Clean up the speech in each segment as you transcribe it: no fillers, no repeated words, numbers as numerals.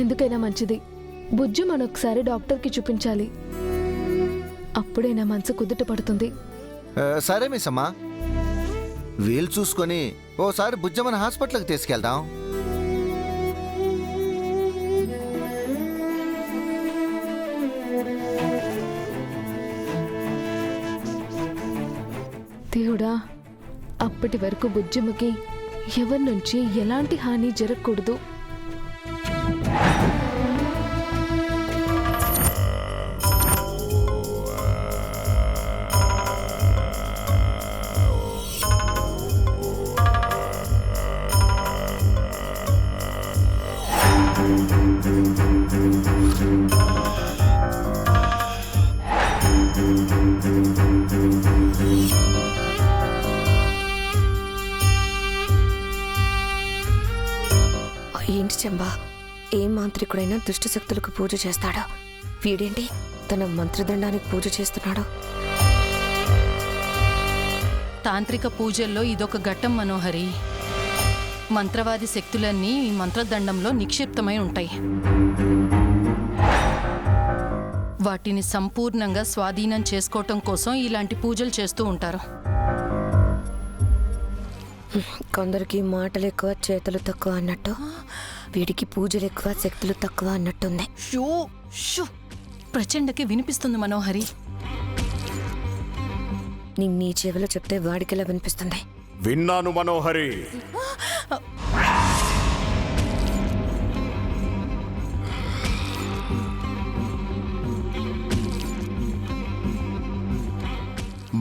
ఎందుకైనా మంచిది బుజ్జు మనొకసారి డాక్టర్కి చూపించాలి. అప్పుడే నా మనసు కుదుట పడుతుంది. సరే మిస్ అమ్మా, వీలు చూసుకొని ఓసారి బుజ్జమ్మని హాస్పిటల్కి తీసుకెళ్దాం. దేవుడా, అప్పటి వరకు బుజ్జమ్మకి ఎవరి నుంచి ఎలాంటి హాని జరగకూడదు. ఏంటి చెంబా, ఏ మాంత్రికుడైనా దుష్టశక్తులకు పూజ చేస్తాడా? వీడేంటి తన మంత్రదండానికి పూజ చేస్తున్నాడు? తాంత్రిక పూజల్లో ఇదొక ఘట్టం మనోహరి. మంత్రవాది శక్తులన్నీ ఈ మంత్రదండంలో నిక్షిప్తమై ఉంటాయి. వాటిని సంపూర్ణంగా స్వాధీనం చేసుకోవటం కోసం ఇలాంటి పూజలు చేస్తూ ఉంటారు. కొందరికి మాటలు ఎక్కువ చేతులు తక్కువ అన్నట్టు వీడికి పూజలు ఎక్కువ శక్తులు తక్కువ అన్నట్టుంది. షూ షూ ప్రచండకి వినిపిస్తుంది మనోహరి. నీ చెవిలో చెప్తే వాడికెలా వినిపిస్తుంది? విన్నాను మనోహరి.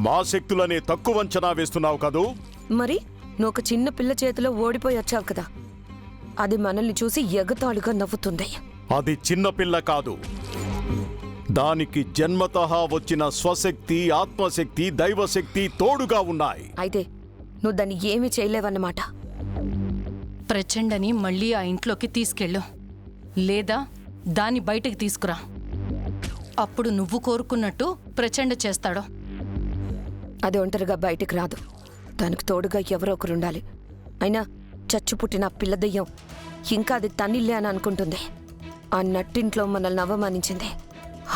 మా శక్తులని తక్కువ అంచనా వేస్తున్నావు కదూ? మరి నువ్వు ఒక చిన్న పిల్ల చేతిలో ఓడిపోయి వచ్చావు కదా, అది మనల్ని చూసి ఎగతాళిగా నవ్వుతుంది. అది చిన్నపిల్ల కాదు, దానికి జన్మతహా వచ్చిన స్వశక్తి, ఆత్మశక్తి, దైవశక్తి తోడుగా ఉన్నాయి. అయితే నువ్వు దాన్ని ఏమీ చేయలేవన్నమాట. ప్రచండని మళ్ళీ ఆ ఇంట్లోకి తీసుకెళ్ళు, లేదా దాన్ని బయటకు తీసుకురా. అప్పుడు నువ్వు కోరుకున్నట్టు ప్రచండ చేస్తాడు. అది ఒంటరిగా బయటికి రాదు, దానికి తోడుగా ఎవరో ఒకరు ఉండాలి. అయినా చచ్చు పుట్టిన పిల్ల దెయ్యం ఇంకా అది తన్నిల్లే అని అనుకుంటుంది. ఆ నట్టింట్లో మనల్ని అవమానించింది,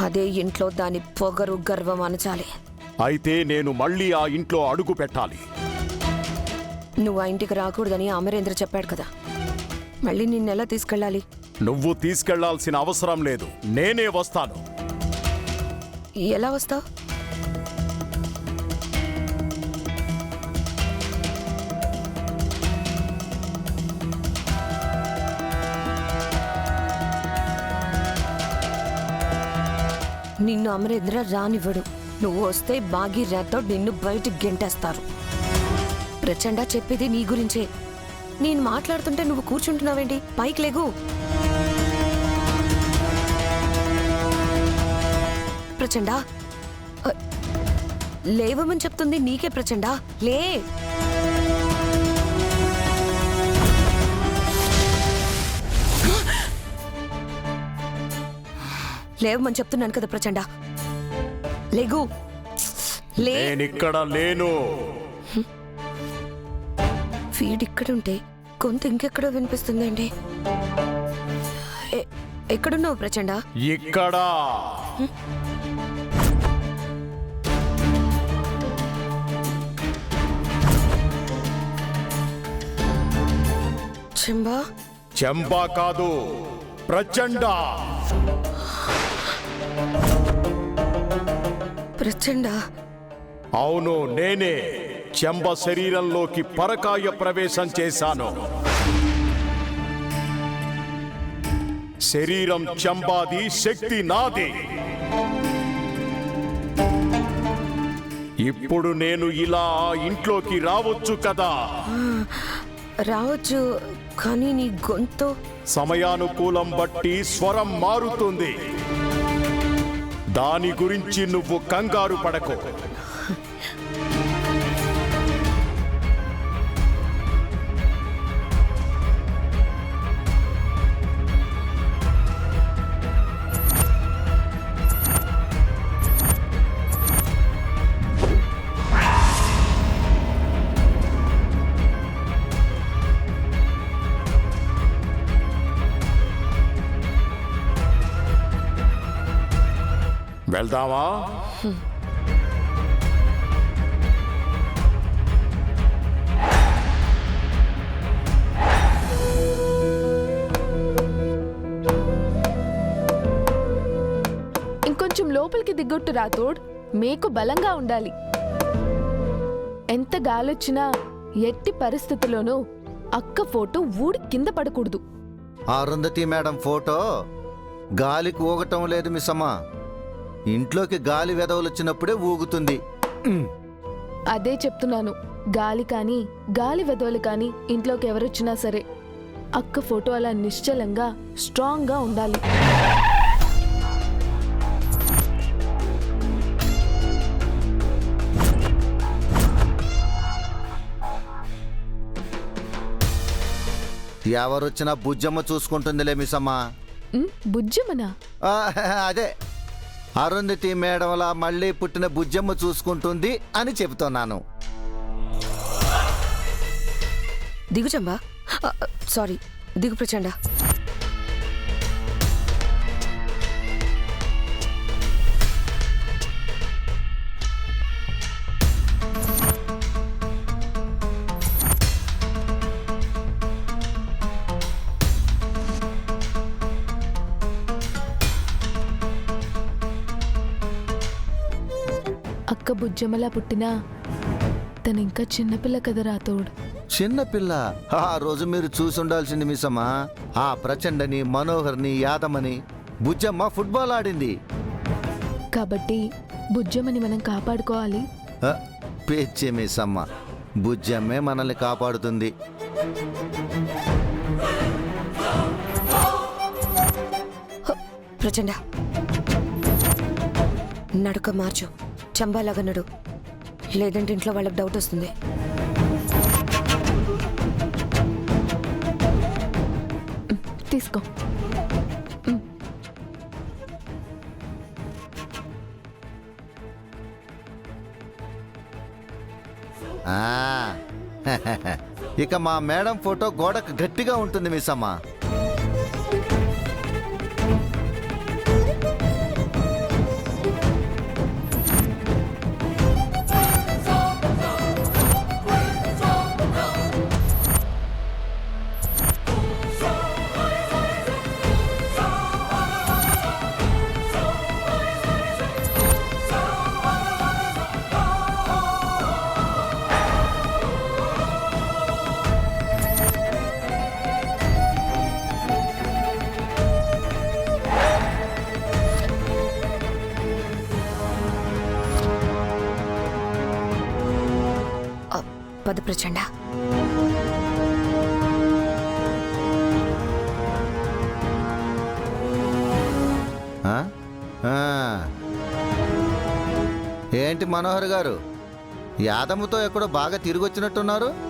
అదే ఇంట్లో దాని పొగరు గర్వం అనచాలి. అయితే నేను మళ్ళీ ఆ ఇంట్లో అడుగు పెట్టాలి. నువ్వు ఆ ఇంటికి రాకూడదని అమరేంద్ర చెప్పాడు కదా, మళ్ళీ నిన్నెలా తీసుకెళ్ళాలి? నువ్వు తీసుకెళ్లాల్సిన అవసరం లేదు, నేనే వస్తాను. ఎలా వస్తావు? నిన్ను అమరేంద్ర రానివ్వడు. నువ్వు వస్తే భాగీరథతో నిన్ను బయటికి గెంటేస్తారు. ప్రచండ చెప్పేది నీ గురించే. నేను మాట్లాడుతుంటే నువ్వు కూర్చుంటున్నావేంటి? పైకి లేగు. ప్రచండ, లేవమని చెప్తుంది నీకే. ప్రచండ లే. లేవమని చెప్తున్నాను కదా ప్రచండ, లేగు. నేనిక్కడ లేను. వీడిక్కడుంటే కొంత ఇంకెక్కడో వినిపిస్తుందండి. ఎక్కడున్నావు ప్రచండ? ఇక్కడ. చెంబా? చెంబా కాదు, ప్రచండ. ప్రచండ? అవును, నేనే చెంబ శరీరంలోకి పరకాయ ప్రవేశం చేశాను. శరీరం చెంబాది, శక్తి నాది. ఇప్పుడు నేను ఇలా ఇంట్లోకి రావచ్చు కదా? రావచ్చు, కానీ నీ గొంతు సమయానుకూలం బట్టి స్వరం మారుతుంది. దాని గురించి నువ్వు కంగారు పడకు. వెళ్దామా? ఇంకొంచెం లోపలికి దిగొట్టు రాతోడ్, మేకు బలంగా ఉండాలి. ఎంత గాలొచ్చినా ఎట్టి పరిస్థితుల్లోనూ అక్క ఫోటో ఊడి కింద పడకూడదు. అరుంధతి మేడం ఫోటో గాలికి ఊగటం లేదు మిస్సమ్మ. ఇంట్లోకి గాలి వెదవలొచ్చినప్పుడే ఊగుతుంది. అదే చెప్తున్నాను. గాలి కానీ గాలి వెదవలు కానీ ఇంట్లోకి ఎవరొచ్చినా సరే అక్క ఫోటో అలా నిశ్చలంగా స్ట్రాంగ్గా ఉండాలి. ఎవరొచ్చినా బుజ్జమ్మ చూసుకుంటుందిలే మిస్సమ్మ. బుజ్జమనా? ఆ, అదే అరుంధతి మేడంలా మళ్ళీ పుట్టిన బుజ్జమ్మ చూసుకుంటుంది అని చెబుతున్నాను. దిగు చంబా. సారీ, దిగు ప్రచండ. అక్క బుజ్జమ్మలా పుట్టినా తనింకా చిన్నపిల్ల కదా రాతోడ్. చిన్నపిల్ల ఆ రోజు మీరు చూసుండాల్సింది మిస్సమ్మ. ఆ ప్రచండని, మనోహర్ని, యాదమ్మని బుజ్జమ్మ ఫుట్బాల్ ఆడింది. కాబట్టి బుజ్జమ్మని మనం కాపాడుకోవాలి. పేచ్చే మిస్సమ్మ, బుజ్జమ్మే మనల్ని కాపాడుతుంది. ప్రచండ, నడుక మార్చు. చంబాలాగా నడు, లేదంటే ఇంట్లో వాళ్ళకి డౌట్ వస్తుంది. తీసుకో. ఆ, ఇక మా మేడం ఫోటో గోడకు గట్టిగా ఉంటుంది మిస్సమ్మ. పద ప్రచండ. ఆ? ఆ. ఏంటి మనోహర్ గారు, యాదమ్మతో ఎక్కడో బాగా తిరిగొచ్చినట్టున్నారు?